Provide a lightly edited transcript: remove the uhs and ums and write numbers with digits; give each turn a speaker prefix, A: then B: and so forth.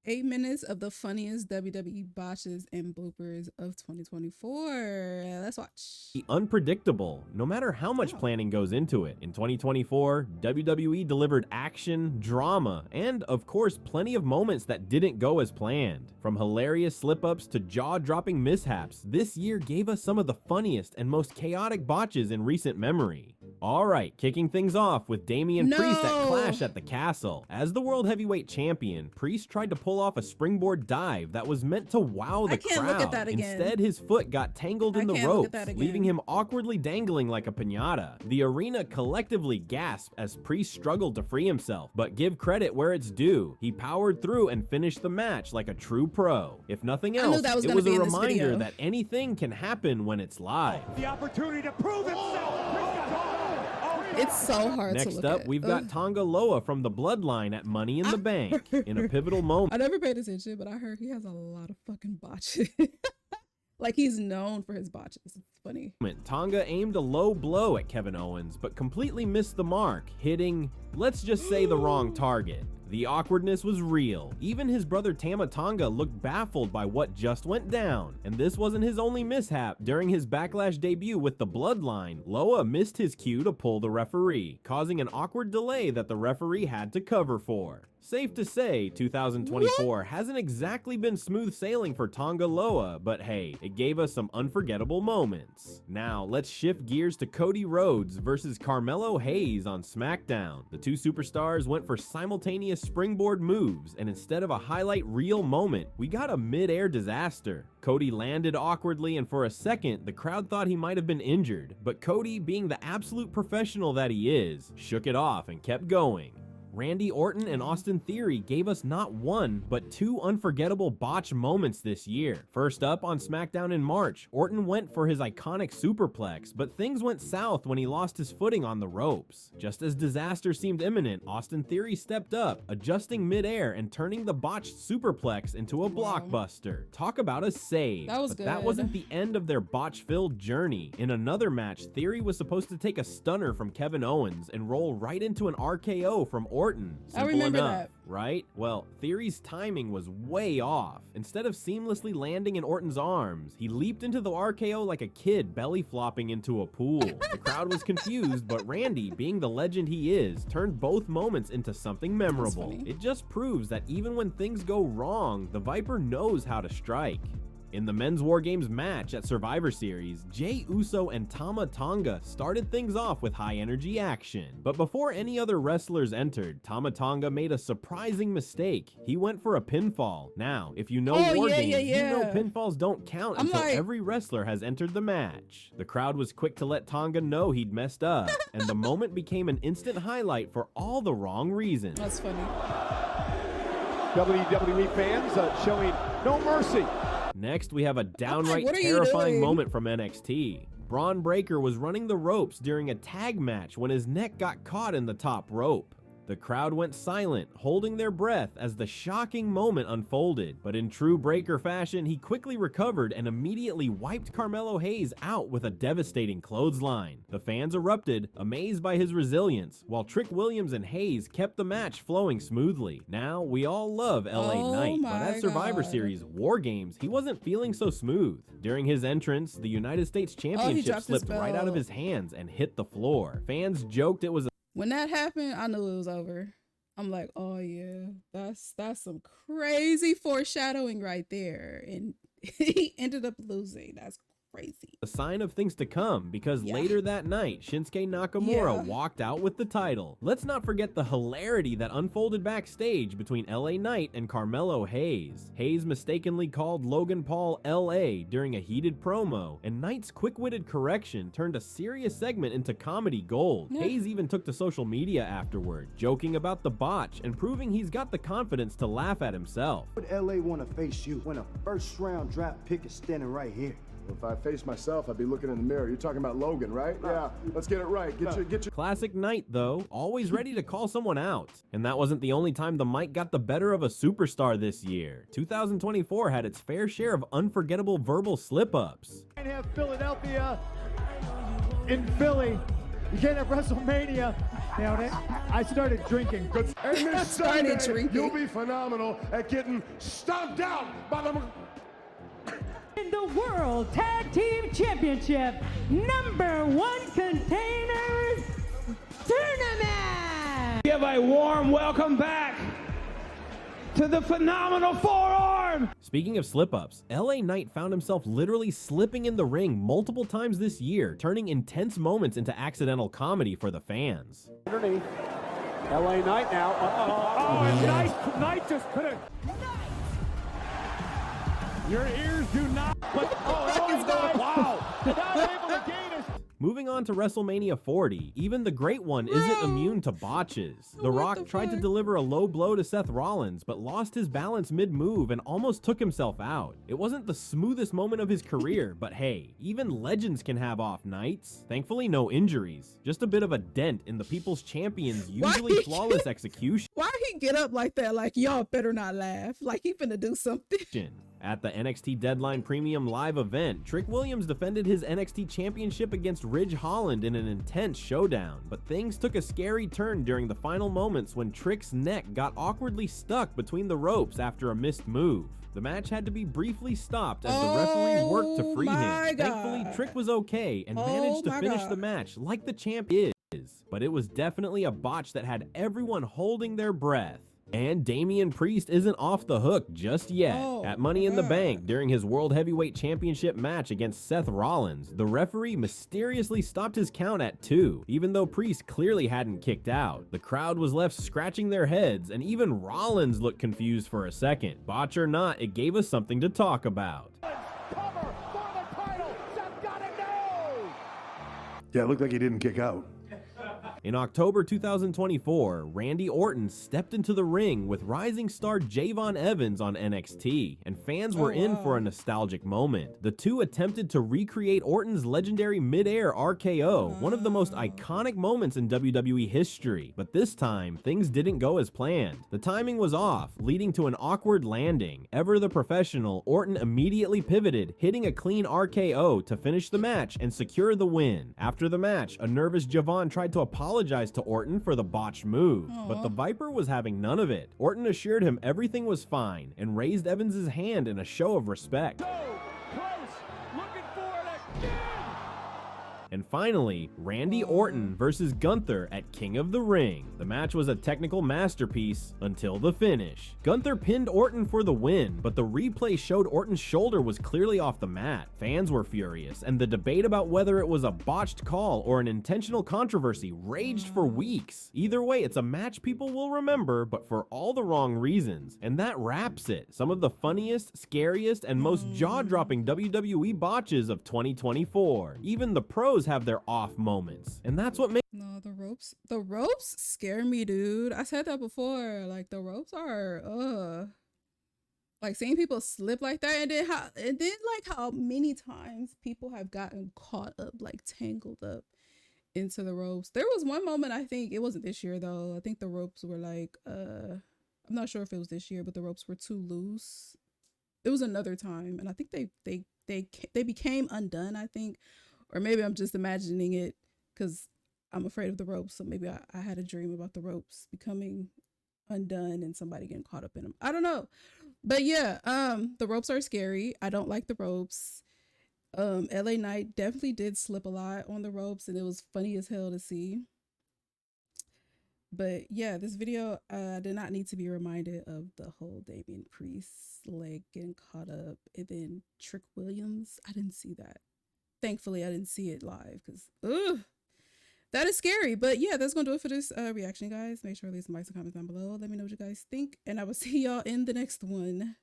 A: 8 minutes of the funniest WWE botches and bloopers of 2024. Let's watch.
B: Unpredictable, no matter how much planning goes into it. In 2024, WWE delivered action, drama, and of course, plenty of moments that didn't go as planned. From hilarious slip-ups to jaw-dropping mishaps, this year gave us some of the funniest and most chaotic botches in recent memory. Alright, kicking things off with Damian Priest at Clash at the Castle. As the World Heavyweight Champion, Priest tried to pull off a springboard dive that was meant to wow the crowd.
A: Look at that again.
B: Instead, his foot got tangled in the ropes, leaving him awkwardly dangling like a piñata. The arena collectively gasped as Priest struggled to free himself, but give credit where it's due. He powered through and finished the match like a true pro. If nothing else, it was a reminder that anything can happen when it's live.
C: The opportunity to prove himself.
A: It's so hard to look at.
B: Next up, we've got Tonga Loa from the Bloodline at Money in the Bank. In a pivotal moment,
A: I never paid attention, but I heard he has a lot of fucking botches. Like, he's known for his botches. It's funny.
B: Tonga aimed a low blow at Kevin Owens, but completely missed the mark, hitting, let's just say, the wrong target. The awkwardness was real. Even his brother Tama Tonga looked baffled by what just went down. And this wasn't his only mishap. During his Backlash debut with the Bloodline, Loa missed his cue to pull the referee, causing an awkward delay that the referee had to cover for. Safe to say, 2024 hasn't exactly been smooth sailing for Tonga Loa, but hey, it gave us some unforgettable moments. Now, let's shift gears to Cody Rhodes versus Carmelo Hayes on SmackDown. The two superstars went for simultaneous springboard moves, and instead of a highlight reel moment, we got a mid-air disaster. Cody landed awkwardly, and for a second, the crowd thought he might have been injured, but Cody, being the absolute professional that he is, shook it off and kept going. Randy Orton and Austin Theory gave us not one, but two unforgettable botch moments this year. First up, on SmackDown in March, Orton went for his iconic superplex, but things went south when he lost his footing on the ropes. Just as disaster seemed imminent, Austin Theory stepped up, adjusting midair and turning the botched superplex into a blockbuster. Talk about a save.
A: That was
B: but
A: good.
B: That wasn't the end of their botch-filled journey. In another match, Theory was supposed to take a stunner from Kevin Owens and roll right into an RKO from Orton. Simple
A: I remember
B: enough,
A: that.
B: right? Well, Theory's timing was way off. Instead of seamlessly landing in Orton's arms, he leaped into the RKO like a kid belly flopping into a pool. The crowd was confused, but Randy, being the legend he is, turned both moments into something memorable. It just proves that even when things go wrong, the Viper knows how to strike. In the Men's War Games match at Survivor Series, Jey Uso and Tama Tonga started things off with high-energy action. But before any other wrestlers entered, Tama Tonga made a surprising mistake. He went for a pinfall. Now, if you know War Games, you know pinfalls don't count until every wrestler has entered the match. The crowd was quick to let Tonga know he'd messed up, and the moment became an instant highlight for all the wrong reasons.
A: That's funny.
C: WWE fans showing no mercy.
B: Next, we have a downright terrifying moment from NXT. Braun Breaker was running the ropes during a tag match when his neck got caught in the top rope. The crowd went silent, holding their breath as the shocking moment unfolded. But in true Breaker fashion, he quickly recovered and immediately wiped Carmelo Hayes out with a devastating clothesline. The fans erupted, amazed by his resilience, while Trick Williams and Hayes kept the match flowing smoothly. Now, we all love LA Knight, but at Survivor Series War Games, he wasn't feeling so smooth. During his entrance, the United States Championship slipped right out of his hands and hit the floor. Fans joked it was
A: when that happened, I knew it was over. I'm like, oh yeah, that's some crazy foreshadowing right there. And he ended up losing. That's crazy.
B: A sign of things to come, because later that night, Shinsuke Nakamura walked out with the title. Let's not forget the hilarity that unfolded backstage between LA Knight and Carmelo Hayes. Hayes mistakenly called Logan Paul LA during a heated promo, and Knight's quick-witted correction turned a serious segment into comedy gold. Hayes even took to social media afterward, joking about the botch and proving he's got the confidence to laugh at himself.
D: Would LA want to face you when a first-round draft pick is standing right here?
E: If I face myself, I'd be looking in the mirror. You're talking about Logan, right? Yeah, let's get it right. Get your
B: Classic Knight, though, always ready to call someone out. And that wasn't the only time the mic got the better of a superstar this year. 2024 had its fair share of unforgettable verbal slip-ups.
C: And have Philadelphia in Philly You can't have WrestleMania. Nailed it. I started drinking.
E: And this
A: Started
E: Sunday,
A: drinking.
E: you'll be phenomenal at getting stomped out by the...
F: In the World Tag Team Championship, #1 Containers Tournament.
G: Give a warm welcome back to the phenomenal forearm.
B: Speaking of slip-ups, LA Knight found himself literally slipping in the ring multiple times this year, turning intense moments into accidental comedy for the fans.
C: Underneath. LA Knight now. Oh, and Knight just couldn't. Your ears do not. But, LA Knight. Wow. Not able to gain us.
B: Moving on to WrestleMania 40, even the Great One isn't immune to botches. The Rock tried to deliver a low blow to Seth Rollins, but lost his balance mid-move and almost took himself out. It wasn't the smoothest moment of his career, but hey, even legends can have off nights. Thankfully, no injuries. Just a bit of a dent in the People's Champion's usually flawless execution.
A: Why he get up like that? Like, y'all better not laugh. Like he finna do something.
B: At the NXT Deadline Premium Live event, Trick Williams defended his NXT Championship against Ridge Holland in an intense showdown, but things took a scary turn during the final moments when Trick's neck got awkwardly stuck between the ropes after a missed move. The match had to be briefly stopped as the referee worked to free him. Thankfully, Trick was okay and managed to finish the match like the champ is, but it was definitely a botch that had everyone holding their breath. And Damian Priest isn't off the hook just yet. At Money in the Bank, during his World Heavyweight Championship match against Seth Rollins, the referee mysteriously stopped his count at 2, even though Priest clearly hadn't kicked out. The crowd was left scratching their heads, and even Rollins looked confused for a second. Botch or not, it gave us something to talk about.
C: Cover for the title. Seth got it. No.
E: Yeah, it looked like he didn't kick out.
B: In October 2024, Randy Orton stepped into the ring with rising star Javon Evans on NXT, and fans were in for a nostalgic moment. The two attempted to recreate Orton's legendary mid-air RKO, one of the most iconic moments in WWE history, but this time, things didn't go as planned. The timing was off, leading to an awkward landing. Ever the professional, Orton immediately pivoted, hitting a clean RKO to finish the match and secure the win. After the match, a nervous Javon tried to apologize to Orton for the botched move, but the Viper was having none of it. Orton assured him everything was fine and raised Evans' hand in a show of respect. And finally, Randy Orton versus Gunther at King of the Ring. The match was a technical masterpiece until the finish. Gunther pinned Orton for the win, but the replay showed Orton's shoulder was clearly off the mat. Fans were furious, and the debate about whether it was a botched call or an intentional controversy raged for weeks. Either way, it's a match people will remember, but for all the wrong reasons. And that wraps it. Some of the funniest, scariest, and most jaw-dropping WWE botches of 2024. Even the pros have their off moments, and that's what makes
A: The ropes scare me, dude. I said that before. Like, the ropes are like seeing people slip like that, and then how many times people have gotten caught up, like tangled up into the ropes. There was one moment, I think it wasn't this year though, I think the ropes were like I'm not sure if it was this year, but the ropes were too loose. It was another time, and I think they became undone, I think. Or maybe I'm just imagining it because I'm afraid of the ropes. So maybe I had a dream about the ropes becoming undone and somebody getting caught up in them. I don't know. But yeah, the ropes are scary. I don't like the ropes. LA Knight definitely did slip a lot on the ropes, and it was funny as hell to see. But yeah, this video did not need to be reminded of the whole Damian Priest leg getting caught up, and then Trick Williams. I didn't see that. Thankfully, I didn't see it live because, that is scary. But yeah, that's going to do it for this reaction, guys. Make sure to leave some likes and comments down below. Let me know what you guys think, and I will see y'all in the next one.